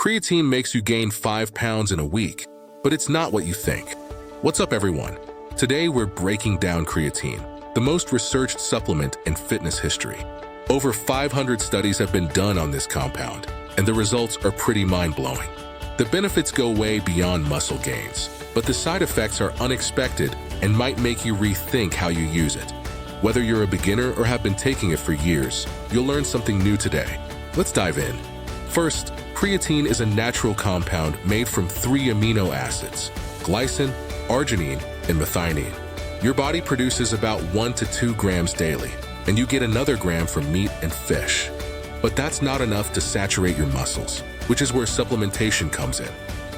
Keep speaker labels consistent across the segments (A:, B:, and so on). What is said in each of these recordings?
A: Creatine makes you gain 5 pounds in a week, but it's not what you think. What's up, everyone? Today we're breaking down creatine, the most researched supplement in fitness history. Over 500 studies have been done on this compound, and the results are pretty mind-blowing. The benefits go way beyond muscle gains, but the side effects are unexpected and might make you rethink how you use it. Whether you're a beginner or have been taking it for years, you'll learn something new today. Let's dive in. First, creatine is a natural compound made from 3 amino acids: glycine, arginine, and methionine. Your body produces about 1 to 2 grams daily, and you get another gram from meat and fish. But that's not enough to saturate your muscles, which is where supplementation comes in.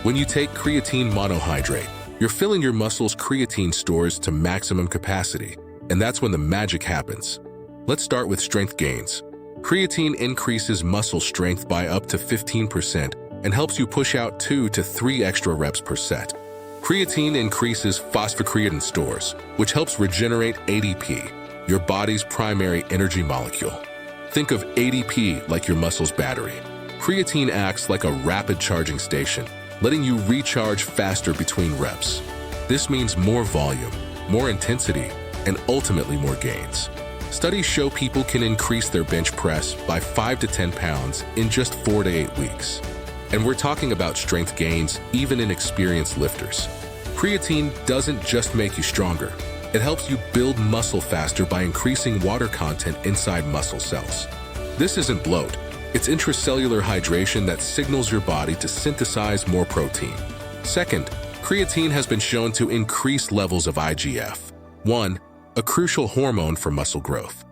A: When you take creatine monohydrate, you're filling your muscles' creatine stores to maximum capacity, and that's when the magic happens. Let's start with strength gains. Creatine increases muscle strength by up to 15% and helps you push out 2 to 3 extra reps per set. Creatine increases phosphocreatine stores, which helps regenerate ADP, your body's primary energy molecule. Think of ADP like your muscle's battery. Creatine acts like a rapid charging station, letting you recharge faster between reps. This means more volume, more intensity, and ultimately more gains. Studies show people can increase their bench press by 5 to 10 pounds in just 4 to 8 weeks. And we're talking about strength gains even in experienced lifters. Creatine doesn't just make you stronger. It helps you build muscle faster by increasing water content inside muscle cells. This isn't bloat. It's intracellular hydration that signals your body to synthesize more protein. Second, creatine has been shown to increase levels of IGF-1, a crucial hormone for muscle growth.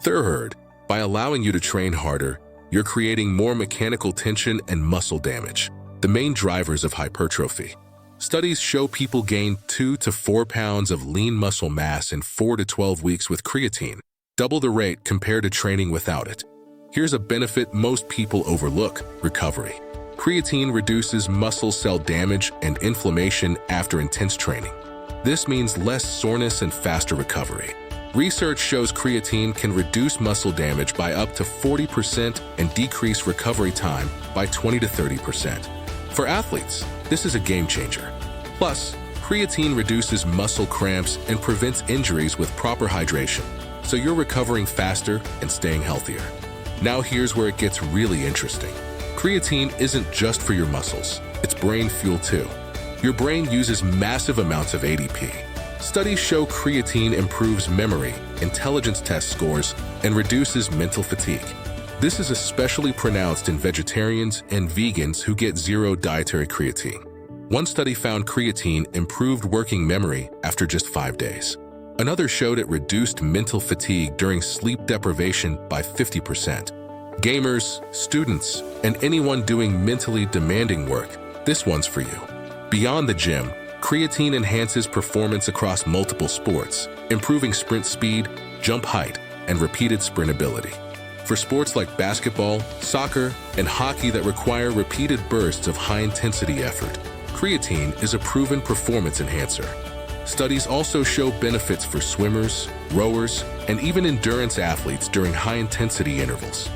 A: Third, by allowing you to train harder, you're creating more mechanical tension and muscle damage, the main drivers of hypertrophy. Studies show people gain 2 to 4 pounds of lean muscle mass in 4 to 12 weeks with creatine, double the rate compared to training without it. Here's a benefit most people overlook: recovery. Creatine reduces muscle cell damage and inflammation after intense training. This means less soreness and faster recovery. Research shows creatine can reduce muscle damage by up to 40% and decrease recovery time by 20 to 30%. For athletes, this is a game changer. Plus, creatine reduces muscle cramps and prevents injuries with proper hydration, so you're recovering faster and staying healthier. Now here's where it gets really interesting. Creatine isn't just for your muscles, it's brain fuel too. Your brain uses massive amounts of ADP. Studies show creatine improves memory, intelligence test scores, and reduces mental fatigue. This is especially pronounced in vegetarians and vegans who get zero dietary creatine. One study found creatine improved working memory after just 5 days. Another showed it reduced mental fatigue during sleep deprivation by 50%. Gamers, students, and anyone doing mentally demanding work, this one's for you. Beyond the gym, creatine enhances performance across multiple sports, improving sprint speed, jump height, and repeated sprint ability. For sports like basketball, soccer, and hockey that require repeated bursts of high-intensity effort, creatine is a proven performance enhancer. Studies also show benefits for swimmers, rowers, and even endurance athletes during high-intensity intervals.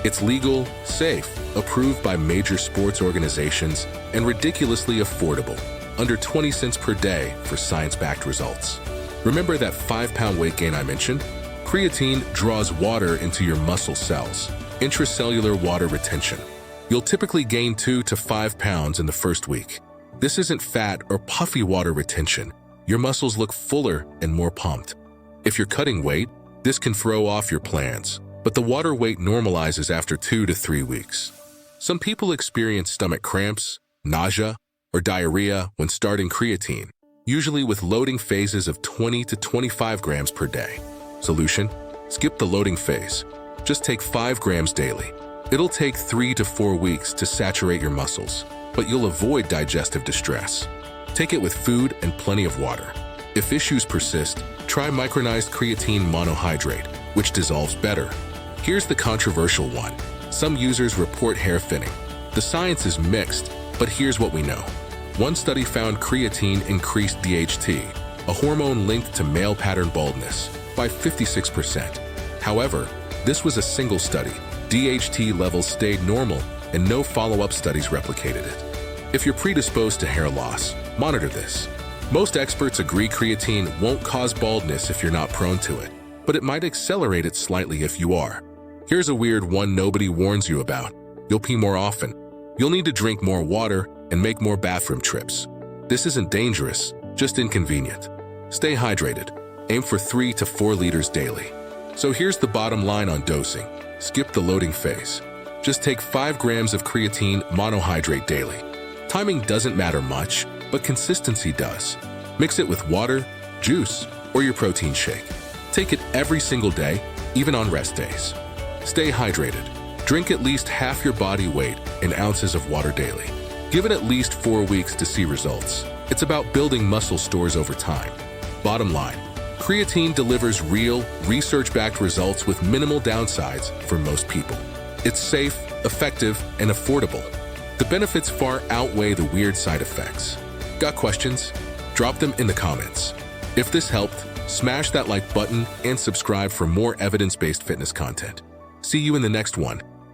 A: It's legal, safe, approved by major sports organizations, and ridiculously affordable, under 20 cents per day for science-backed results. Remember that 5-pound weight gain I mentioned? Creatine draws water into your muscle cells, intracellular water retention. You'll typically gain 2 to 5 pounds in the first week. This isn't fat or puffy water retention. Your muscles look fuller and more pumped. If you're cutting weight, this can throw off your plans, but the water weight normalizes after 2 to 3 weeks. Some people experience stomach cramps, nausea, or diarrhea when starting creatine, usually with loading phases of 20 to 25 grams per day. Solution: skip the loading phase. Just take 5 grams daily. It'll take 3 to 4 weeks to saturate your muscles, but you'll avoid digestive distress. Take it with food and plenty of water. If issues persist, try micronized creatine monohydrate, which dissolves better. Here's the controversial one. Some users report hair thinning. The science is mixed, but here's what we know. One study found creatine increased DHT, a hormone linked to male pattern baldness, by 56%. However, this was a single study. DHT levels stayed normal, and no follow-up studies replicated it. If you're predisposed to hair loss, monitor this. Most experts agree creatine won't cause baldness if you're not prone to it, but it might accelerate it slightly if you are. Here's a weird one nobody warns you about. You'll pee more often. You'll need to drink more water and make more bathroom trips. This isn't dangerous, just inconvenient. Stay hydrated. Aim for 3 to 4 liters daily. So here's the bottom line on dosing. Skip the loading phase. Just take 5 grams of creatine monohydrate daily. Timing doesn't matter much, but consistency does. Mix it with water, juice, or your protein shake. Take it every single day, even on rest days. Stay hydrated. Drink at least half your body weight in ounces of water daily. Give it at least 4 weeks to see results. It's about building muscle stores over time. Bottom line, creatine delivers real, research-backed results with minimal downsides for most people. It's safe, effective, and affordable. The benefits far outweigh the weird side effects. Got questions? Drop them in the comments. If this helped, smash that like button and subscribe for more evidence-based fitness content. See you in the next one.